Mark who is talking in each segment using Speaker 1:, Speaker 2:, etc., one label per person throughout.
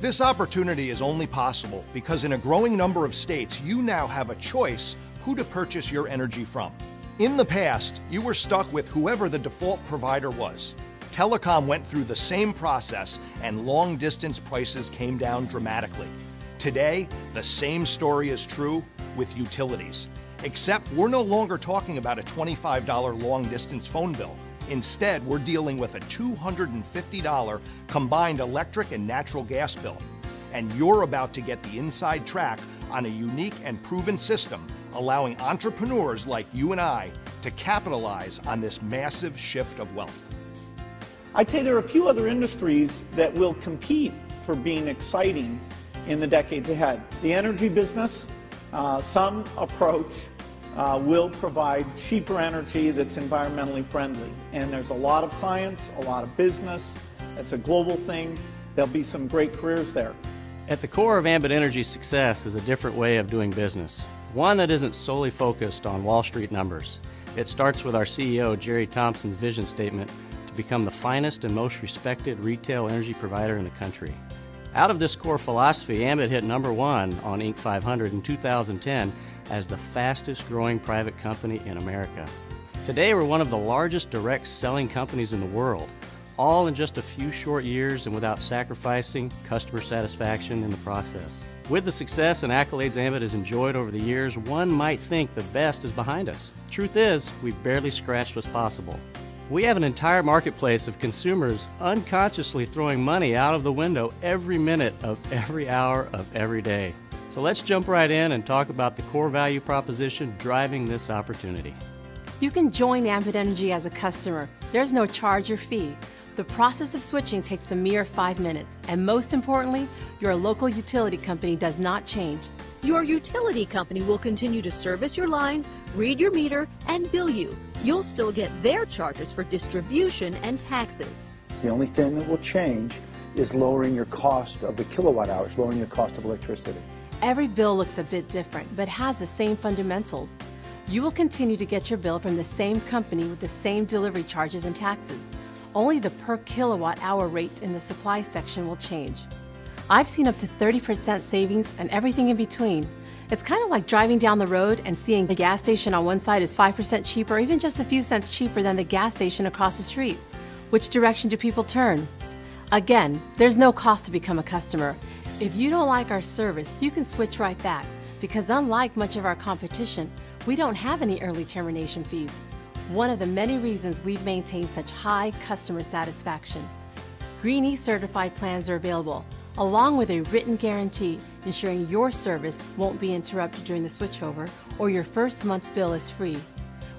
Speaker 1: This opportunity is only possible because in a growing number of states, you now have a choice who to purchase your energy from. In the past, you were stuck with whoever the default provider was. Telecom went through the same process and long-distance prices came down dramatically. Today, the same story is true with utilities. Except we're no longer talking about a $25 long-distance phone bill. Instead, we're dealing with a $250 combined electric and natural gas bill. And you're about to get the inside track on a unique and proven system allowing entrepreneurs like you and I to capitalize on this massive shift of wealth.
Speaker 2: I'd say there are a few other industries that will compete for being exciting in the decades ahead. The energy business, some approach will provide cheaper energy that's environmentally friendly. And there's a lot of science, a lot of business. It's a global thing. There'll be some great careers there.
Speaker 3: At the core of Ambit Energy's success is a different way of doing business. One that isn't solely focused on Wall Street numbers. It starts with our CEO, Jerry Thompson's vision statement to become the finest and most respected retail energy provider in the country. Out of this core philosophy, Ambit hit #1 on Inc. 500 in 2010 as the fastest growing private company in America. Today, we're one of the largest direct selling companies in the world, all in just a few short years and without sacrificing customer satisfaction in the process. With the success and accolades Ambit has enjoyed over the years, one might think the best is behind us. Truth is, we've barely scratched what's possible. We have an entire marketplace of consumers unconsciously throwing money out of the window every minute of every hour of every day. So let's jump right in and talk about the core value proposition driving this opportunity.
Speaker 4: You can join Ambit Energy as a customer. There's no charge or fee. The process of switching takes a mere 5 minutes, and most importantly, your local utility company does not change.
Speaker 5: Your utility company will continue to service your lines, read your meter, and bill you. You'll still get their charges for distribution and taxes.
Speaker 6: The only thing that will change is lowering your cost of the kilowatt hours, lowering your cost of electricity.
Speaker 4: Every bill looks a bit different, but has the same fundamentals. You will continue to get your bill from the same company with the same delivery charges and taxes. Only the per kilowatt hour rate in the supply section will change. I've seen up to 30% savings and everything in between. It's kind of like driving down the road and seeing the gas station on one side is 5% cheaper or even just a few cents cheaper than the gas station across the street. Which direction do people turn? Again, there's no cost to become a customer. If you don't like our service, you can switch right back because unlike much of our competition, we don't have any early termination fees. One of the many reasons we've maintained such high customer satisfaction. Green E certified plans are available, along with a written guarantee ensuring your service won't be interrupted during the switchover or your first month's bill is free.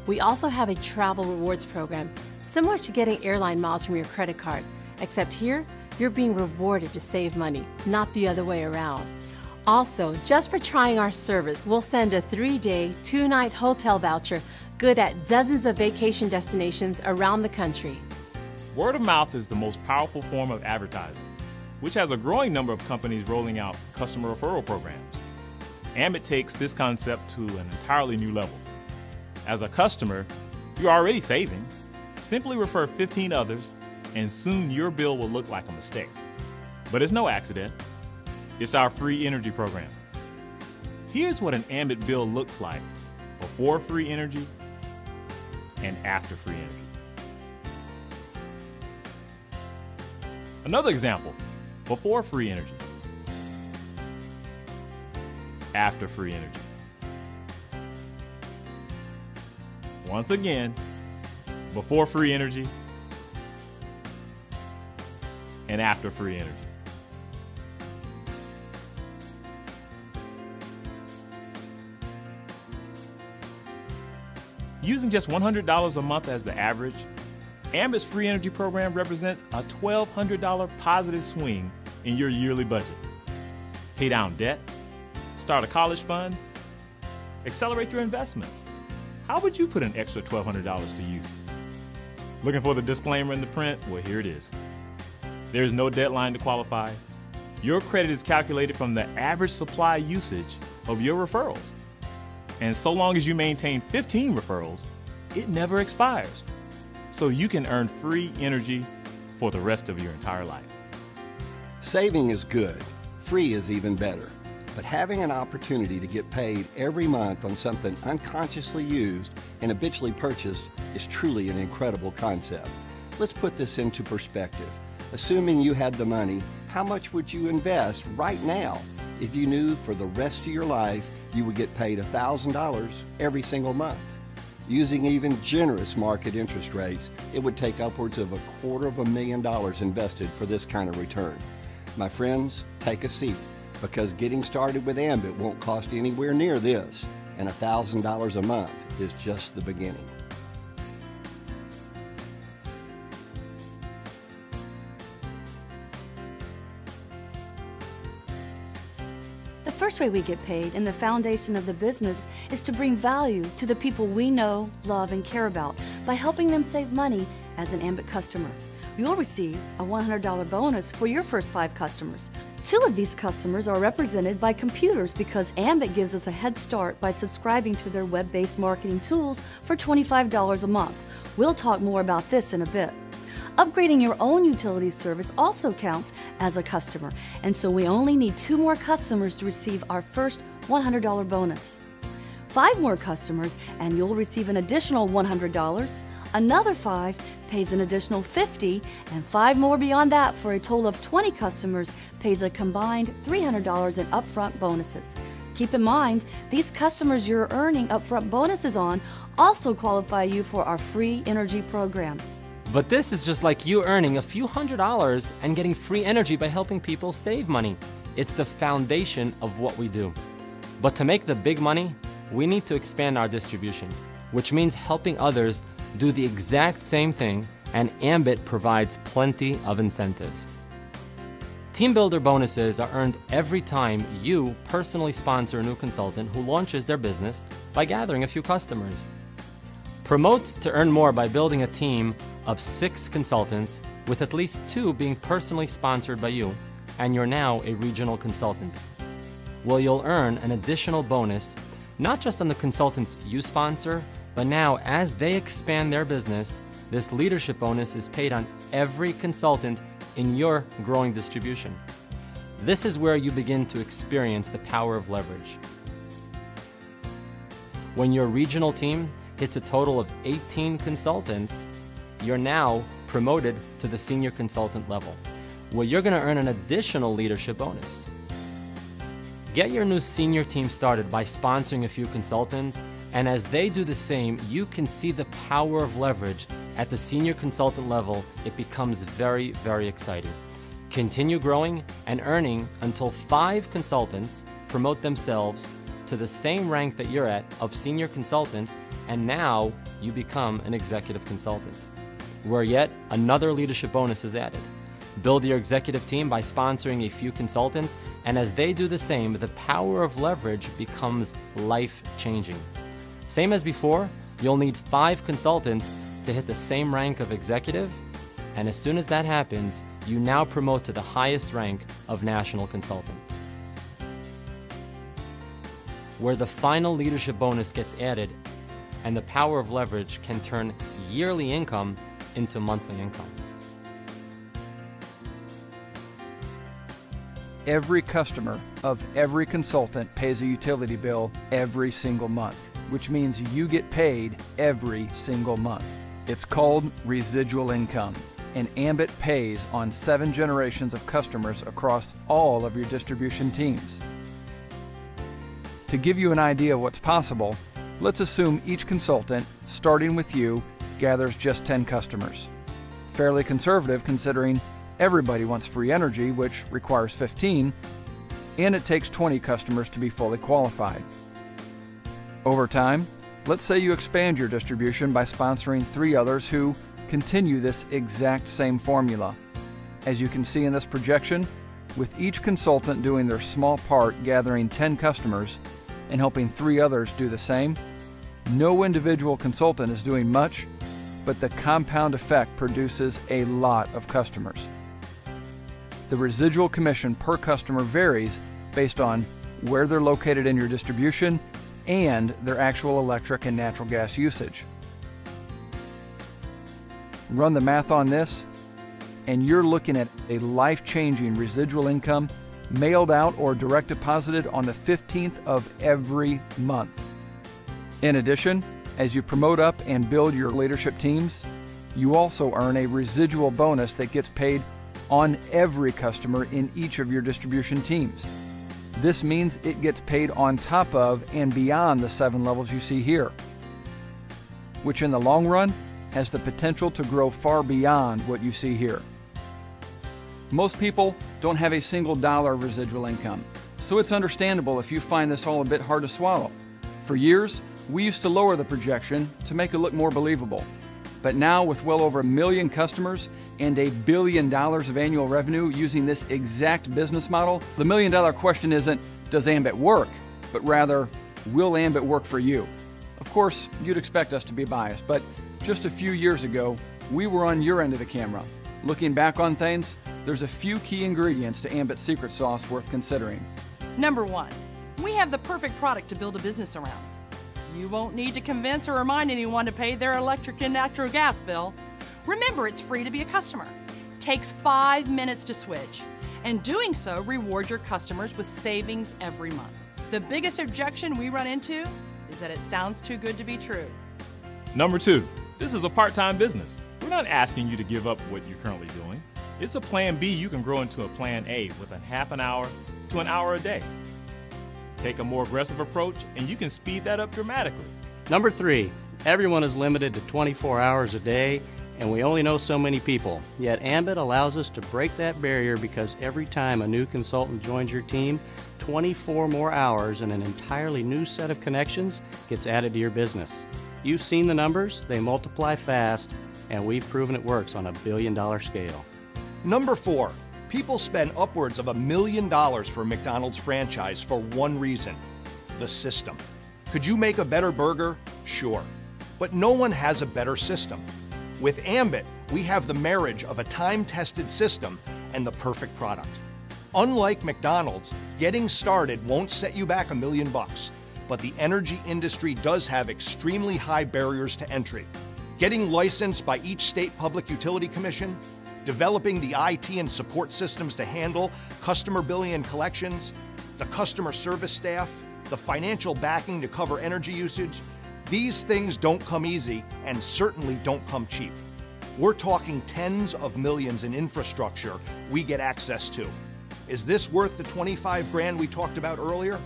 Speaker 4: We also have a travel rewards program, similar to getting airline miles from your credit card, except here, you're being rewarded to save money, not the other way around. Also, just for trying our service, we'll send a 3-day, 2-night hotel voucher good at dozens of vacation destinations around the country.
Speaker 7: Word of mouth is the most powerful form of advertising, which has a growing number of companies rolling out customer referral programs. Ambit takes this concept to an entirely new level. As a customer, you're already saving. Simply refer 15 others, and soon your bill will look like a mistake. But it's no accident. It's our free energy program. Here's what an Ambit bill looks like before free energy and after free energy. Another example, before free energy, after free energy. Once again, before free energy and after free energy. Using just $100 a month as the average, Ambit's free energy program represents a $1,200 positive swing in your yearly budget. Pay down debt, start a college fund, accelerate your investments. How would you put an extra $1,200 to use? Looking for the disclaimer in the print? Well, here it is. There is no deadline to qualify. Your credit is calculated from the average supply usage of your referrals. And so long as you maintain 15 referrals, it never expires. So you can earn free energy for the rest of your entire life.
Speaker 8: Saving is good, Free is even better. But having an opportunity to get paid every month on something unconsciously used and habitually purchased is truly an incredible concept. Let's put this into perspective. Assuming you had the money, how much would you invest right now if you knew for the rest of your life you would get paid $1,000 every single month? Using even generous market interest rates, it would take upwards of $250,000 invested for this kind of return. My friends, take a seat, because getting started with Ambit won't cost anywhere near this, and $1,000 a month is just the beginning.
Speaker 9: The first way we get paid and the foundation of the business is to bring value to the people we know, love, and care about by helping them save money as an Ambit customer. You'll receive a $100 bonus for your first 5 customers. 2 of these customers are represented by computers because Ambit gives us a head start by subscribing to their web-based marketing tools for $25 a month. We'll talk more about this in a bit. Upgrading your own utility service also counts as a customer, and so we only need 2 more customers to receive our first $100 bonus. 5 more customers and you'll receive an additional $100. Another 5 pays an additional $50, and 5 more beyond that for a total of 20 customers pays a combined $300 in upfront bonuses. Keep in mind, these customers you're earning upfront bonuses on also qualify you for our free energy program.
Speaker 10: But this is just like you earning a few $100s and getting free energy by helping people save money. It's the foundation of what we do. But to make the big money, we need to expand our distribution, which means helping others do the exact same thing, and Ambit provides plenty of incentives. Team Builder bonuses are earned every time you personally sponsor a new consultant who launches their business by gathering a few customers. Promote to earn more by building a team of 6 consultants, with at least 2 being personally sponsored by you, and you're now a regional consultant. Well, you'll earn an additional bonus, not just on the consultants you sponsor, but now as they expand their business, this leadership bonus is paid on every consultant in your growing distribution. This is where you begin to experience the power of leverage. When your regional team hits a total of 18 consultants, you're now promoted to the senior consultant level, where you're going to earn an additional leadership bonus. Get your new senior team started by sponsoring a few consultants, and as they do the same, you can see the power of leverage. At the senior consultant level, it becomes very, very exciting. Continue growing and earning until 5 consultants promote themselves to the same rank that you're at of senior consultant, and now you become an executive consultant, where yet another leadership bonus is added. Build your executive team by sponsoring a few consultants, and as they do the same, the power of leverage becomes life-changing. Same as before, you'll need 5 consultants to hit the same rank of executive, and as soon as that happens, you now promote to the highest rank of national consultant, where the final leadership bonus gets added, and the power of leverage can turn yearly income into monthly income.
Speaker 11: Every customer of every consultant pays a utility bill every single month, which means you get paid every single month. It's called residual income, and Ambit pays on 7 generations of customers across all of your distribution teams. To give you an idea of what's possible, let's assume each consultant, starting with you, gathers just 10 customers. Fairly conservative considering everybody wants free energy, which requires 15, and it takes 20 customers to be fully qualified. Over time, let's say you expand your distribution by sponsoring 3 others who continue this exact same formula. As you can see in this projection, with each consultant doing their small part gathering 10 customers and helping 3 others do the same, no individual consultant is doing much, but the compound effect produces a lot of customers. The residual commission per customer varies based on where they're located in your distribution and their actual electric and natural gas usage. Run the math on this, and you're looking at a life-changing residual income mailed out or direct deposited on the 15th of every month. In addition, as you promote up and build your leadership teams, you also earn a residual bonus that gets paid on every customer in each of your distribution teams. This means it gets paid on top of and beyond the 7 levels you see here, which in the long run has the potential to grow far beyond what you see here. Most people don't have a single dollar of residual income, so it's understandable if you find this all a bit hard to swallow. For years, we used to lower the projection to make it look more believable. But now, with well over 1 million customers and $1 billion of annual revenue using this exact business model, the $1 million question isn't, does Ambit work? But rather, will Ambit work for you? Of course, you'd expect us to be biased, but just a few years ago, we were on your end of the camera. Looking back on things, there's a few key ingredients to Ambit's secret sauce worth considering.
Speaker 12: Number 1, we have the perfect product to build a business around. You won't need to convince or remind anyone to pay their electric and natural gas bill. Remember, it's free to be a customer. Takes 5 minutes to switch. And doing so rewards your customers with savings every month. The biggest objection we run into is that it sounds too good to be true.
Speaker 7: Number 2, this is a part-time business. We're not asking you to give up what you're currently doing. It's a plan B you can grow into a plan A within half an hour to an hour a day. Take a more aggressive approach and you can speed that up dramatically.
Speaker 3: Number 3, everyone is limited to 24 hours a day and we only know so many people. Yet Ambit allows us to break that barrier because every time a new consultant joins your team, 24 more hours and an entirely new set of connections gets added to your business. You've seen the numbers, they multiply fast, and we've proven it works on a billion-dollar scale.
Speaker 1: Number 4, people spend upwards of $1 million for a McDonald's franchise for one reason: the system. Could you make a better burger? Sure. But no one has a better system. With Ambit, we have the marriage of a time-tested system and the perfect product. Unlike McDonald's, getting started won't set you back $1 million, but the energy industry does have extremely high barriers to entry. Getting licensed by each state public utility commission, developing the IT and support systems to handle customer billing and collections, the customer service staff, the financial backing to cover energy usage, these things don't come easy and certainly don't come cheap. We're talking tens of millions in infrastructure we get access to. Is this worth the 25 grand we talked about earlier?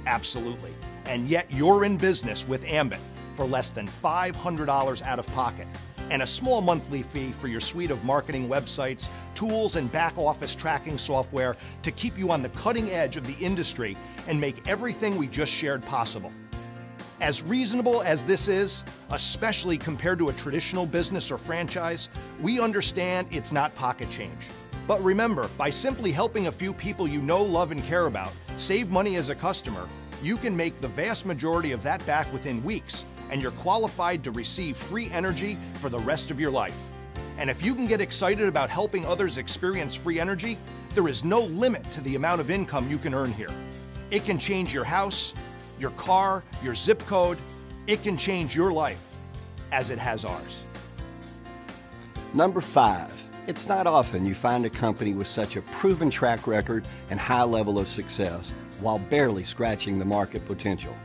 Speaker 1: Absolutely. And yet you're in business with Ambit for less than $500 out of pocket, and a small monthly fee for your suite of marketing websites, tools, and back-office tracking software to keep you on the cutting edge of the industry and make everything we just shared possible. As reasonable as this is, especially compared to a traditional business or franchise, we understand it's not pocket change. But remember, by simply helping a few people you know, love, and care about save money as a customer, you can make the vast majority of that back within weeks, and you're qualified to receive free energy for the rest of your life. And if you can get excited about helping others experience free energy, there is no limit to the amount of income you can earn here. It can change your house, your car, your zip code. It can change your life, as it has ours.
Speaker 8: Number 5, it's not often you find a company with such a proven track record and high level of success while barely scratching the market potential.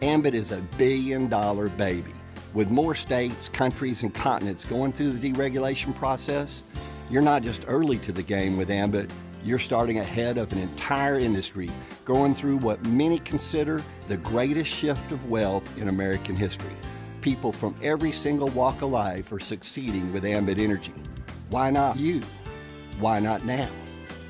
Speaker 8: Ambit is a billion-dollar baby. With more states, countries, and continents going through the deregulation process, you're not just early to the game with Ambit, you're starting ahead of an entire industry going through what many consider the greatest shift of wealth in American history. People from every single walk of life are succeeding with Ambit Energy. Why not you? Why not now?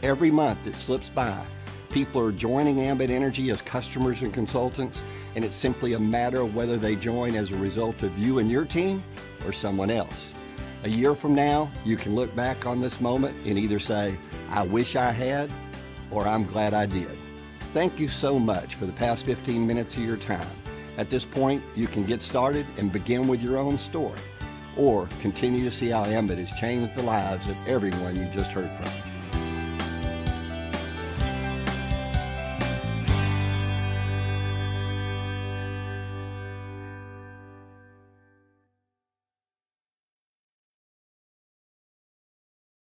Speaker 8: Every month that slips by, people are joining Ambit Energy as customers and consultants, and it's simply a matter of whether they join as a result of you and your team or someone else. A year from now, you can look back on this moment and either say, I wish I had, or I'm glad I did. Thank you so much for the past 15 minutes of your time. At this point, you can get started and begin with your own story, or continue to see how Ambit has changed the lives of everyone you just heard from.